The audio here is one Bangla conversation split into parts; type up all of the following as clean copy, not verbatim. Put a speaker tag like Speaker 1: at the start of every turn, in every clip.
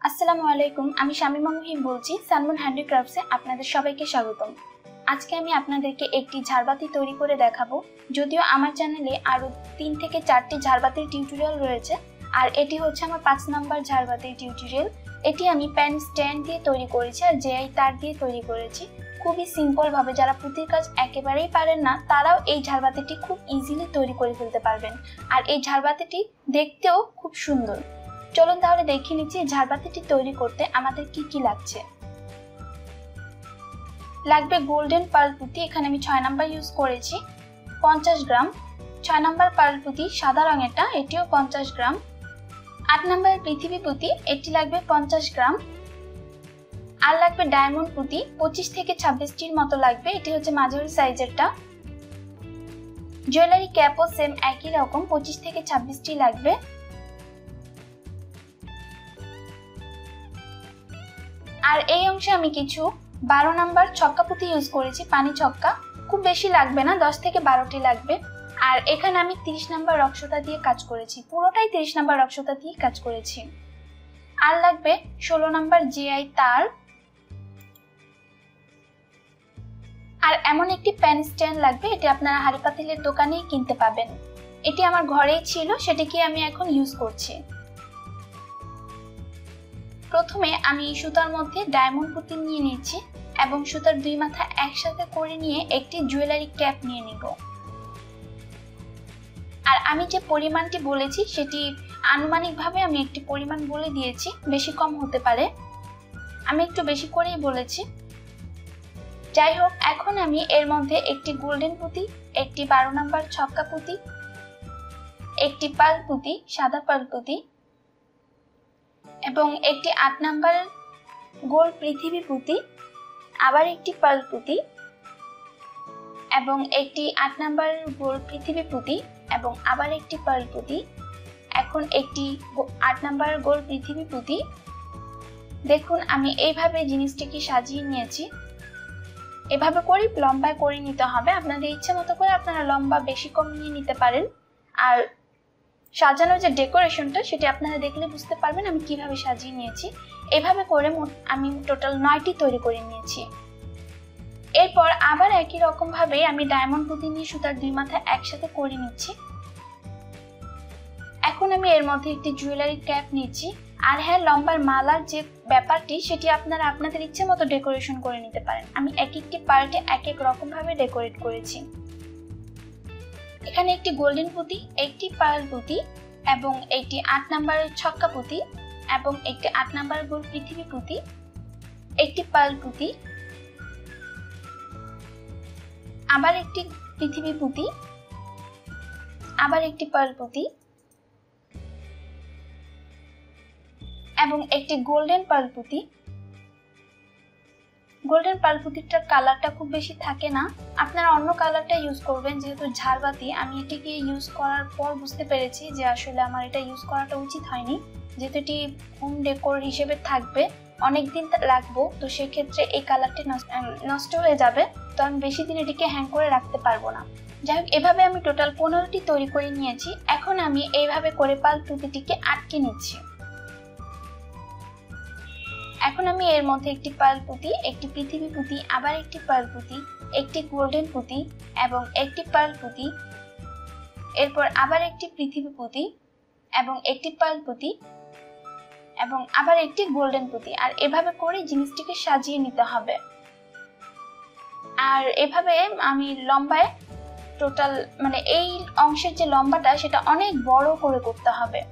Speaker 1: আসসালামু আলাইকুম, আমি শামিমা মুহিব বলছি সানমুন হ্যান্ডিক্রাফটসে আপনাদের সবাইকে স্বাগতম। আজকে আমি আপনাদেরকে একটি ঝাড়বাতি তৈরি করে দেখাবো। যদিও আমার চ্যানেলে আরো 3 থেকে 4টি ঝাড়বাতির টিউটোরিয়াল রয়েছে, আর এটি হচ্ছে আমার 5 নাম্বার ঝাড়বাতির টিউটোরিয়াল। এটি আমি পেন স্ট্যান্ড দিয়ে তৈরি করেছি আর জেআই তার দিয়ে তৈরি করেছি। খুবই সিম্পল ভাবে যারা পুঁতির কাজ একেবারেই পারেন না তারাও এই ঝাড়বাতিটি খুব ইজিলি তৈরি করে ফেলতে পারবেন। আর এই ঝাড়বাতিটি দেখতেও খুব সুন্দর। চলুন তাহলে দেখে নিচ্ছি ঝাড়বাতিটি তৈরি করতে আমাদের কি কি লাগছে। লাগবে গোল্ডেন পার্ল পুঁতি, এখানে আমি 6 নাম্বার ইউজ করেছি 50 গ্রাম। 6 নাম্বার পার্ল পুঁতি সাদা রঙেরটা, এটিও 50 গ্রাম। 8 নাম্বার পৃথিবী পুঁতি, এটি লাগবে 50 গ্রাম। আর লাগবে ডায়মন্ড পুঁতি 25 থেকে 26টির মতো লাগবে, এটি হচ্ছে মাঝারি সাইজেরটা। জুয়েলারি ক্যাপও সেম একই রকম 25 থেকে 26টি লাগবে। আর এই অংশে আমি কিছু 12 নাম্বার ছক্কা পুঁতি ইউজ করেছি, পানি ছক্কা। খুব বেশি লাগবে না, 10 থেকে 12টি লাগবে। আর এখানে আমি 30 নাম্বার রক্সতা দিয়ে কাজ করেছি, পুরোটাই 30 নাম্বার রক্সতা দিয়ে কাজ করেছি। আর লাগবে 16 নাম্বার জিআই তার। আর এমন একটি প্যান স্ট্যান্ড লাগবে, এটি আপনারা হাড়ি পাতিলের দোকানেই কিনতে পাবেন। এটি আমার ঘরেই ছিল, সেটিকে আমি এখন ইউজ করছি। প্রথমে আমি সুতার মধ্যে ডায়মন্ড পুঁতি নিয়ে নিচ্ছি এবং সুতার দুই মাথা একসাথে করে নিয়ে একটি জুয়েলারি ক্যাপ নিয়ে নিব। আর আমি যে পরিমাণটি বলেছি সেটি আনুমানিকভাবে আমি একটি পরিমাণ বলে দিয়েছি, বেশি কম হতে পারে, আমি একটু বেশি করেই বলেছি। যাই হোক, এখন আমি এর মধ্যে একটি গোল্ডেন পুঁতি, একটি 12 নাম্বার ছক্কা পুঁতি, একটি পার্ল পুঁতি, সাদা পার্ল পুঁতি এবং একটি 8 নাম্বার গোল পৃথিবী পুঁতি, আবার একটি পার্ল পুঁতি এবং একটি 8 নাম্বার গোল পৃথিবী পুঁতি এবং আবার একটি পার্ল পুঁতি। এখন একটি 8 নাম্বার গোল পৃথিবী পুঁতি। দেখুন আমি এইভাবে জিনিসটিকে সাজিয়ে নিয়েছি। এভাবে করে লম্বায় করে নিতে হবে, আপনাদের ইচ্ছে মতো করে আপনারা লম্বা বেশি কম নিয়ে নিতে পারেন। আর সাজানোর যে ডেকোরেশনটা সেটি আপনারা দেখলে বুঝতে পারবেন আমি কিভাবে সাজিয়ে নিয়েছি। এভাবে করে আমি টোটাল 9টি তৈরি করে নিয়েছি। এরপর আবার একই রকম ভাবে আমি ডায়মন্ড পুঁতি নিয়ে সুতার দুই মাথা একসাথে করে নিচ্ছি। এখন আমি এর মধ্যে একটি জুয়েলারি ক্যাপ নিচ্ছি। আর হ্যাঁ, লম্বার মালার যে ব্যাপারটি সেটি আপনারা আপনাদের ইচ্ছে মতো ডেকোরেশন করে নিতে পারেন। আমি এক একটি পার্টে এক এক রকম ভাবে ডেকোরেট করেছি। এখানে একটি গোল্ডেন পুঁতি, একটি পার্ল পুঁতি এবং একটি 8 নাম্বারের ছক্কা পুঁতি এবং একটি 8 নাম্বার গোল পৃথিবী পুঁতি, একটি পার্ল পুঁতি, আবার একটি পৃথিবী পুঁতি, আবার একটি পার্ল পুঁতি এবং একটি গোল্ডেন পার্ল পুঁতি। গোল্ডেন পার্ল পুঁতিটার কালারটা খুব বেশি থাকে না, আপনারা অন্য কালারটা ইউজ করবেন। যেহেতু ঝাড়বাতি, আমি এটিকে ইউজ করার পর বুঝতে পেরেছি যে আসলে আমার এটা ইউজ করাটা উচিত হয়নি। যেহেতু এটি হোম ডেকোর হিসেবে থাকবে, অনেকদিন লাগবো, তো সেক্ষেত্রে এই কালারটি নষ্ট হয়ে যাবে, তো আমি বেশি দিন এটিকে হ্যাং করে রাখতে পারবো না। যাই হোক, এভাবে আমি টোটাল 15টি তৈরি করে নিয়েছি। এখন আমি এইভাবে করে পার্ল পুঁতিটিকে আটকে নিচ্ছি। এখন আমি এর মধ্যে একটি পার্ল পুঁতি, একটি পৃথিবী পুঁতি, আবার একটি পার্ল পুঁতি, একটি গোল্ডেন পুঁতি এবং একটি পার্ল পুঁতি, এরপর আবার একটি পৃথিবী পুঁতি এবং একটি পার্ল পুঁতি এবং আবার একটি গোল্ডেন পুঁতি। আর এভাবে করে জিনিসটিকে সাজিয়ে নিতে হবে। আর এভাবে আমি লম্বায় টোটাল এই অংশের যে লম্বাটা সেটা অনেক বড় করে করতে হবে।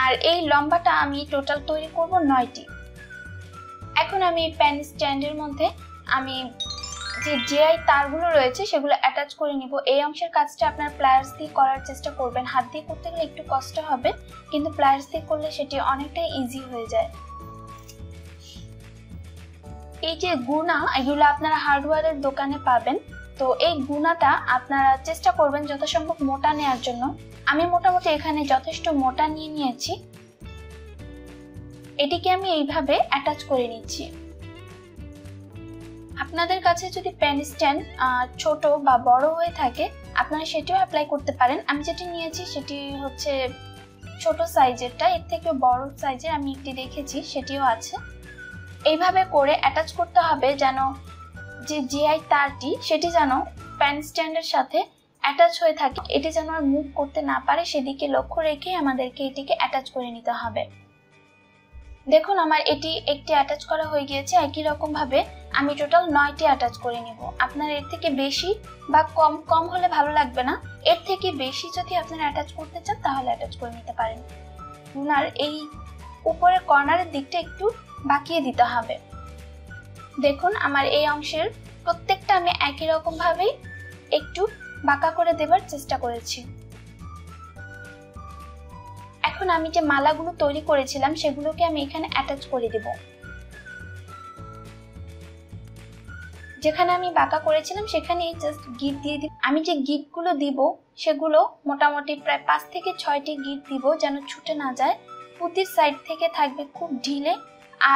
Speaker 1: আর এই লম্বাটা আমি টোটাল তৈরি করব 9টি। এখন আমি প্যান স্ট্যান্ডের মধ্যে আমি যে জিআই তারগুলো রয়েছে সেগুলো অ্যাটাচ করে নিব। এই অংশের কাজটা আপনার প্লায়ার্স দিয়ে করার চেষ্টা করবেন, হাত দিয়ে করতে গেলে একটু কষ্ট হবে, কিন্তু প্লায়ার্স দিয়ে করলে সেটি অনেকটাই ইজি হয়ে যায়। এই যে গুণা, এগুলো আপনারা হার্ডওয়্যারের দোকানে পাবেন, তো এই গুণাটা আপনারা চেষ্টা করবেন যথাসম্ভব মোটা নেওয়ার জন্য। আমি মোটামুটি এখানে যথেষ্ট মোটা নিয়ে নিয়েছি। এটিকে আমি এইভাবে অ্যাটাচ করে নিচ্ছি। আপনাদের কাছে যদি পেন স্ট্যান্ড ছোট বা বড় হয়ে থাকে আপনারা সেটিও অ্যাপ্লাই করতে পারেন। আমি যেটি নিয়েছি সেটি হচ্ছে ছোট সাইজেরটা, এর থেকে বড় সাইজের আমি একটি রেখেছি, সেটিও আছে। এইভাবে করে অ্যাটাচ করতে হবে যেন যে জিআই তারটি সেটি যেন প্যান স্ট্যান্ডের সাথে অ্যাটাচ হয়ে থাকে, এটি যেন আর মুভ করতে না পারে সেদিকে লক্ষ্য রেখে আমাদেরকে এটিকে অ্যাটাচ করে নিতে হবে। দেখুন আমার এটি একটি অ্যাটাচ করা হয়ে গিয়েছে। একই রকম ভাবে আমি টোটাল 9টি অ্যাটাচ করে নিব। আপনার এর থেকে বেশি বা কম হলে ভালো লাগবে না, এর থেকে বেশি যদি আপনারা অ্যাটাচ করতে চান তাহলে অ্যাটাচ করে নিতে পারেন। গুনার এই উপরের কর্নারের দিকটা একটু বাঁকিয়ে দিতে হবে। দেখুন আমার এই অংশের প্রত্যেকটা আমি একই রকম ভাবেই একটু বাঁকা করে দেবার চেষ্টা করেছি। এখন আমি যে মালাগুলো তৈরি করেছিলাম সেগুলোকে আমি এখানে অ্যাটাচ করে দেব। যেখানে আমি বাঁকা করেছিলাম সেখানে জাস্ট গিট দিয়ে দিব। আমি যে গিটগুলো দিব সেগুলো মোটামুটি প্রায় 5 থেকে 6টি গিট দিব, যেন ছুটে না যায়। পুঁতির সাইড থেকে থাকবে খুব ঢিলে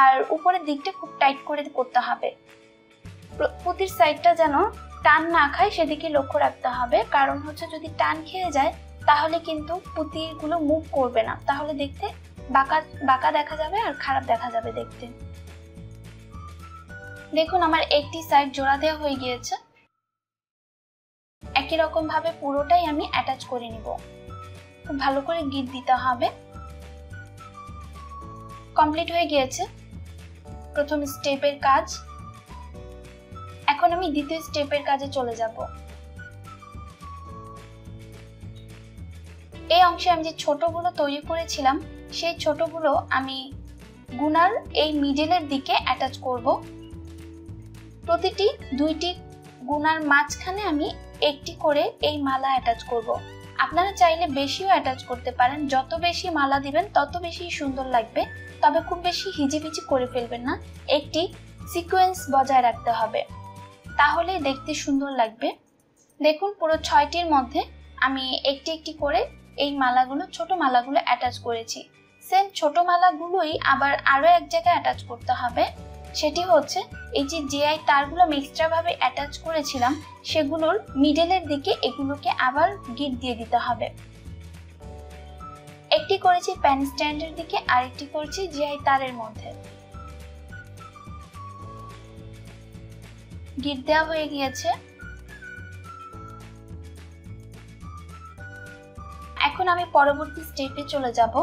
Speaker 1: আর উপরের দিকটা খুব টাইট করে করতে হবে। পুঁতির সাইডটা যেন টান না খায় সেদিকে লক্ষ্য রাখতে হবে, কারণ হচ্ছে যদি টান খেয়ে যায় তাহলে কিন্তু পুঁতিগুলো মুভ করবে না, তাহলে দেখতে বাঁকা দেখা যাবে আর খারাপ দেখা যাবে দেখতে। দেখুন আমার একটি সাইড জোড়া দেওয়া হয়ে গিয়েছে। একই রকম ভাবে পুরোটাই আমি অ্যাটাচ করে নিব। খুব ভালো করে গিট দিতে হবে। কমপ্লিট হয়ে গিয়েছে প্রথম স্টেপের কাজ। এখন আমি দ্বিতীয় স্টেপের কাজে চলে যাব। এই অংশে আমি যে ছোটগুলো তৈরি করেছিলাম সেই ছোটগুলো আমি গুনার এই মিডলের দিকে অ্যাটাচ করব। প্রতিটি 2টি গুনার মাঝখানে আমি একটি করে এই মালা অ্যাটাচ করব। আপনারা চাইলে বেশিও অ্যাটাচ করতে পারেন, যত বেশি মালা দিবেন তত বেশি সুন্দর লাগবে, তবে খুব বেশি হিজিবিজি করে ফেলবেন না, একটি সিকোয়েন্স বজায় রাখতে হবে, তাহলে দেখতে সুন্দর লাগবে। দেখুন পুরো 6টির মধ্যে আমি একটি একটি করে এই মালাগুলো, ছোট মালাগুলো অ্যাটাচ করেছি। সেম ছোট মালাগুলোই আবার আরো এক জায়গায় অ্যাটাচ করতে হবে, সেটি হচ্ছে এই যে জিআই তারগুলো আমি এক্সট্রা ভাবে অ্যাটাচ করেছিলাম সেগুলোর মিডলের দিকে এগুলোকে আবার গিট দিয়ে দিতে হবে। একটি করেছি প্যান স্ট্যান্ডের দিকে, আরেকটি করেছি জিআই তারের মধ্যে। গিট দেওয়া হয়ে গিয়েছে। এখন আমি পরবর্তী স্টেপে চলে যাব।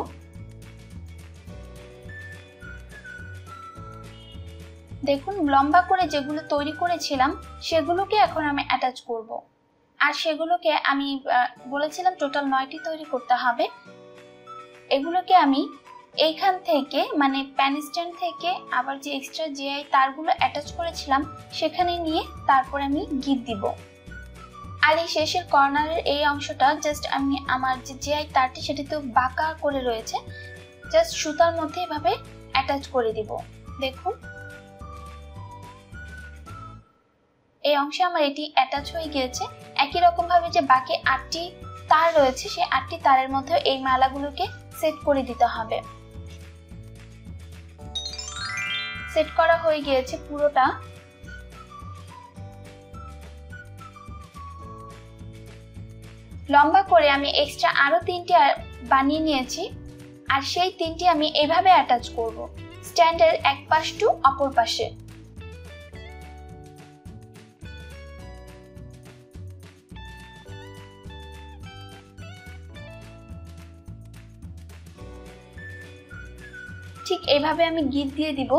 Speaker 1: দেখুন লম্বা করে যেগুলো তৈরি করেছিলাম সেগুলোকে এখন আমি অ্যাটাচ করব। আর সেগুলোকে আমি বলেছিলাম টোটাল 9টি তৈরি করতে হবে। এগুলোকে আমি এইখান থেকে মানে প্যান স্ট্যান্ড থেকে আবার যে এক্সট্রা জিআই তারগুলো অ্যাটাচ করেছিলাম সেখানে নিয়ে তারপর আমি গিট দিব। আর এই শেষের কর্নারের এই অংশটা জাস্ট আমি আমার যে জিআই তারটি সেটি তো বাঁকা করে রয়েছে, জাস্ট সুতার মধ্যে এভাবে অ্যাটাচ করে দিব। দেখুন এই অংশে আমার এটি অ্যাটাচ হয়ে গিয়েছে। একই রকম ভাবে যে বাকি 8টি তার রয়েছে সেই 8টি তারের মধ্যে এই মালাগুলোকে সেট করে দিতে হবে। সেট করা হয়ে গিয়েছে পুরোটা। লম্বা করে আমি এক্সট্রা আরো 3টি বানিয়ে নিয়েছি, আর সেই 3টি আমি এভাবে অ্যাটাচ করব স্ট্যান্ডের এক পাশ টু অপর পাশে। ঠিক এইভাবে আমি গিট দিয়ে দিব।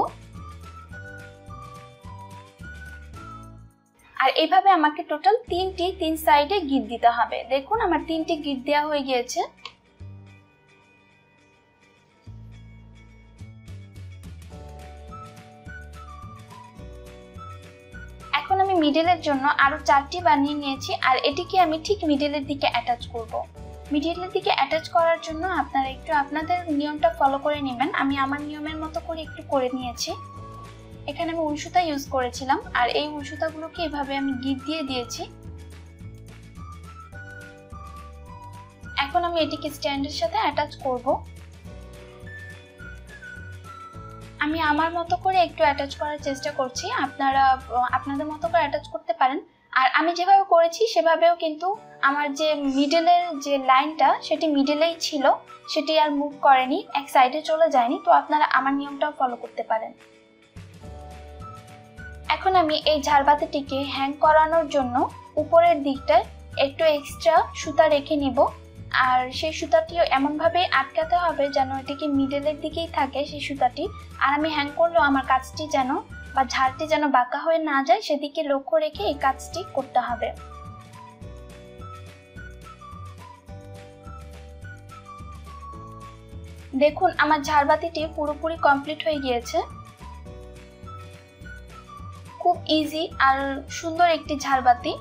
Speaker 1: আর এইভাবে আমাকে টোটাল 3 সাইডে গিট দিতে হবে। দেখুন আমার 3টি গিট দেওয়া হয়ে গিয়েছে। এখন আমি মিডলের জন্য আরো 4টি বানিয়ে নিয়েছি, আর এটিকে আমি ঠিক মিডলের দিকে অ্যাটাচ করব। মিডলের দিকে অ্যাটাচ করার জন্য আপনারা একটু আপনাদের নিয়মটা ফলো করে নেবেন। আমি আমার নিয়মের মতো করে একটু করে নিয়েছি। এখানে আমি উল সুতা ইউজ করেছিলাম, আর এই উল সুতাগুলোকে এভাবে আমি গিট দিয়ে দিয়েছি। এখন আমি এটিকে স্ট্যান্ডের সাথে অ্যাটাচ করব। আমি আমার মতো করে একটু অ্যাটাচ করার চেষ্টা করছি, আপনারা আপনাদের মতো করে অ্যাটাচ করতে পারেন। আর আমি যেভাবে করেছি সেভাবেও কিন্তু আমার যে মিডলের যে লাইনটা সেটি মিডলেই ছিল, সেটি আর মুভ করেনি, এক সাইডে চলে যায়নি। তো আপনারা আমার নিয়মটাও ফলো করতে পারেন। এখন আমি এই ঝাড়বাতিটিকে হ্যাং করানোর জন্য উপরের দিকটায় একটু এক্সট্রা সুতা রেখে নিব। আর সেই সুতাটিও এমনভাবে আটকাতে হবে যেন এটিকে মিডলের দিকেই থাকে সেই সুতাটি। আর আমি হ্যাং করলেও আমার কাজটি যেন বা ঝাড়টি যেন বাঁকা হয়ে না যায় সেদিকে লক্ষ্য রেখে এই কাজটি করতে হবে। দেখুন আমার ঝাড়বাতিটি পুরোপুরি কমপ্লিট হয়ে গিয়েছে। খুব ইজি আর সুন্দর একটি ঝাড়বাতি।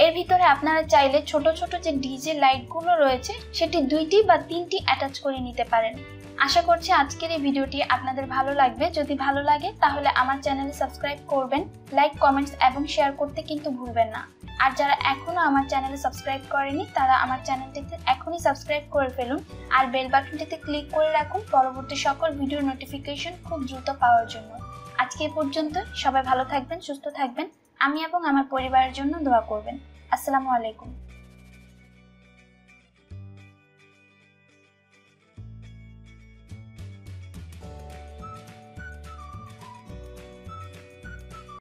Speaker 1: এর ভিতরে আপনারা চাইলে ছোট ছোট যে ডিজে লাইটগুলো রয়েছে সেটি 2টি বা 3টি অ্যাটাচ করে নিতে পারেন। আশা করছি আজকের এই ভিডিওটি আপনাদের ভালো লাগবে। যদি ভালো লাগে তাহলে আমার চ্যানেলে সাবস্ক্রাইব করবেন, লাইক, কমেন্টস এবং শেয়ার করতে কিন্তু ভুলবেন না। আর যারা এখনো আমার চ্যানেলে সাবস্ক্রাইব করেনি তারা আমার চ্যানেলটিতে এখনই সাবস্ক্রাইব করে ফেলুন আর বেল বাটনটিতে ক্লিক করে রাখুন পরবর্তী সকল ভিডিওর নোটিফিকেশন খুব দ্রুত পাওয়ার জন্য। আজকে এই পর্যন্ত, সবাই ভালো থাকবেন, সুস্থ থাকবেন। আমি এবং আমার পরিবারের জন্য দোয়া করবেন। আসসালামু আলাইকুম।